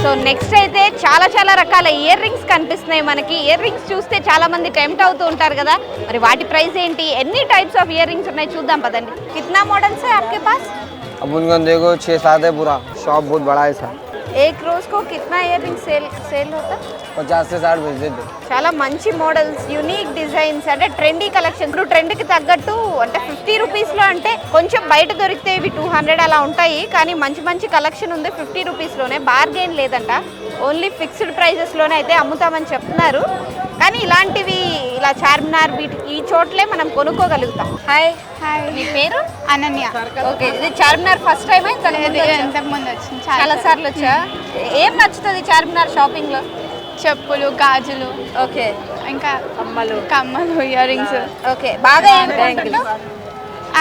So next అయితే చాలా రకాల ఇయర్ రింగ్స్ కనిపిస్తున్నాయి మనకి. ఇయర్ రింగ్స్ చూస్తే చాలా మంది టెంప్ట్ అవుతూ ఉంటారు కదా, మరి వాటి ప్రైస్ ఏంటి, ఎన్ని టైప్స్ ఆఫ్ ఇయర్ రింగ్స్ ఉన్నాయి చూద్దాం పదండి. कितना मॉडल्स है आपके पास? अब उनका देखो 6-7 है पूरा शॉप बहुत बड़ा है सर. एक रोज को कितना इयर रिंग सेल होता? 50 से 60 भेज देते. చాలా మంచి మోడల్స్, యూనిక్ డిజైన్స్, అంటే ట్రెండీ కలెక్షన్. ఇప్పుడు ట్రెండ్కి తగ్గట్టు అంటే 50 రూపీస్లో అంటే కొంచెం బయట దొరికితే ఇవి 200 అలా ఉంటాయి, కానీ మంచి కలెక్షన్ ఉంది 50 రూపీస్లోనే. బార్గెన్ లేదంట, ఓన్లీ ఫిక్స్డ్ ప్రైజెస్లోనే అయితే అమ్ముతామని చెప్తున్నారు. కానీ ఇలాంటివి ఇలా చార్మినార్ ఈ చోట్లే మనం కొనుక్కోగలుగుతాం. హాయ్ హాయ్, మీ పేరు? అనన్య. ఓకే, ఇది చార్మినార్ ఫస్ట్ టైం ఇంతకుముందు వచ్చింది, చాలా సార్లు వచ్చా. ఏం నచ్చుతుంది చార్మినార్ షాపింగ్లో? చెప్పులు, గాజులు, ఓకే, ఇంకా కమ్మలు, ఇయర్ రింగ్స్. ఓకే, బాగా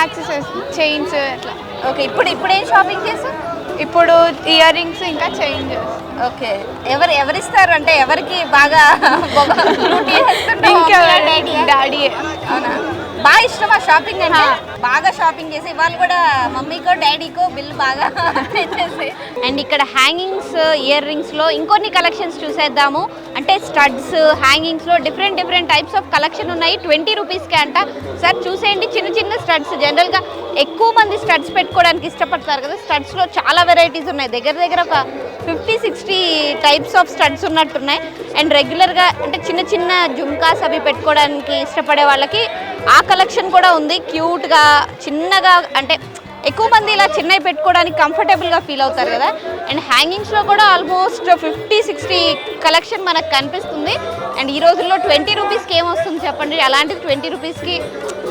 యాక్సెసరీస్, చైన్స్ అట్లా. ఓకే, ఇప్పుడు ఏం షాపింగ్ చేస్తాం? ఇప్పుడు ఇయర్ రింగ్స్ ఇంకా చైన్స్. ఓకే, ఎవరిస్తారు అంటే ఎవరికి బాగా డాడీ. అవునా, బాగా ఇష్టమా షాపింగ్ అంటే? బాగా షాపింగ్ చేసి వాళ్ళు కూడా మమ్మీకో డాడీకో బిల్ బాగా తెచ్చేసి. అండ్ ఇక్కడ హ్యాంగింగ్స్ ఇయర్ రింగ్స్లో ఇంకొన్ని కలెక్షన్స్ చూసేద్దాము. అంటే స్టడ్స్ హ్యాంగింగ్స్లో డిఫరెంట్ టైప్స్ ఆఫ్ కలెక్షన్ ఉన్నాయి. 20 రూపీస్కే అంట. సార్ చూసేయండి, చిన్న స్టడ్స్. జనరల్గా ఎక్కువ మంది స్టడ్స్ పెట్టుకోవడానికి ఇష్టపడతారు కదా, స్టడ్స్లో చాలా వెరైటీస్ ఉన్నాయి. దగ్గర ఒక 50-60 టైప్స్ ఆఫ్ స్టడ్స్ ఉన్నట్టున్నాయి. అండ్ రెగ్యులర్గా అంటే చిన్న జుమ్కాస్ అవి పెట్టుకోవడానికి ఇష్టపడే వాళ్ళకి ఆ కలెక్షన్ కూడా ఉంది. క్యూట్గా చిన్నగా, అంటే ఎక్కువ మంది ఇలా చిన్నవి పెట్టుకోవడానికి కంఫర్టబుల్గా ఫీల్ అవుతారు కదా. అండ్ హ్యాంగింగ్స్లో కూడా ఆల్మోస్ట్ 50-60 కలెక్షన్ మనకు కనిపిస్తుంది. అండ్ ఈ రోజుల్లో 20 రూపీస్కి ఏమొస్తుంది చెప్పండి? అలాంటిది 20 రూపీస్కి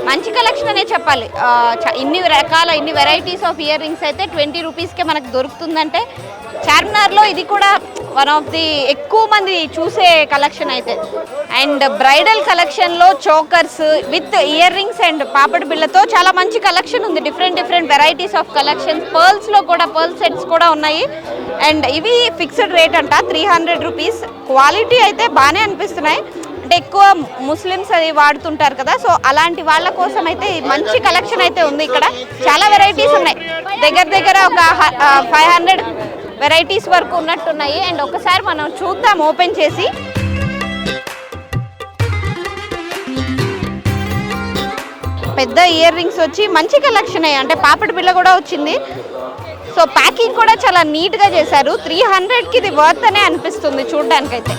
మంచి కలెక్షన్ అనే చెప్పాలి. ఇన్ని వెరైటీస్ ఆఫ్ ఇయర్ రింగ్స్ అయితే 20 రూపీస్కే మనకు దొరుకుతుందంటే చార్మినార్లో ఇది కూడా వన్ ఆఫ్ ది ఎక్కువ మంది చూసే కలెక్షన్ అయితే. అండ్ బ్రైడల్ కలెక్షన్లో chokers with earrings and పాపడి బిళ్ళతో చాలా మంచి కలెక్షన్ ఉంది. Different varieties of collections. పర్ల్స్లో కూడా పర్ల్ సెట్స్ కూడా ఉన్నాయి. అండ్ ఇవి ఫిక్స్డ్ రేట్ అంట, 300 రూపీస్. క్వాలిటీ అయితే బాగానే అనిపిస్తున్నాయి. అంటే ఎక్కువ ముస్లిమ్స్ అది వాడుతుంటారు కదా, సో అలాంటి వాళ్ళ కోసం అయితే మంచి కలెక్షన్ అయితే ఉంది. ఇక్కడ చాలా వెరైటీస్ ఉన్నాయి, దగ్గర ఒక 500 వెరైటీస్ వరకు ఉన్నట్టున్నాయి. అండ్ ఒకసారి మనం చూద్దాం ఓపెన్ చేసి. పెద్ద ఇయర్ రింగ్స్ వచ్చి మంచి కలెక్షన్ అయ్యి, అంటే పాపడి బిళ్ళ కూడా వచ్చింది. సో ప్యాకింగ్ కూడా చాలా నీట్గా చేశారు. 300కి ఇది వర్త్ అనే అనిపిస్తుంది చూడడానికైతే.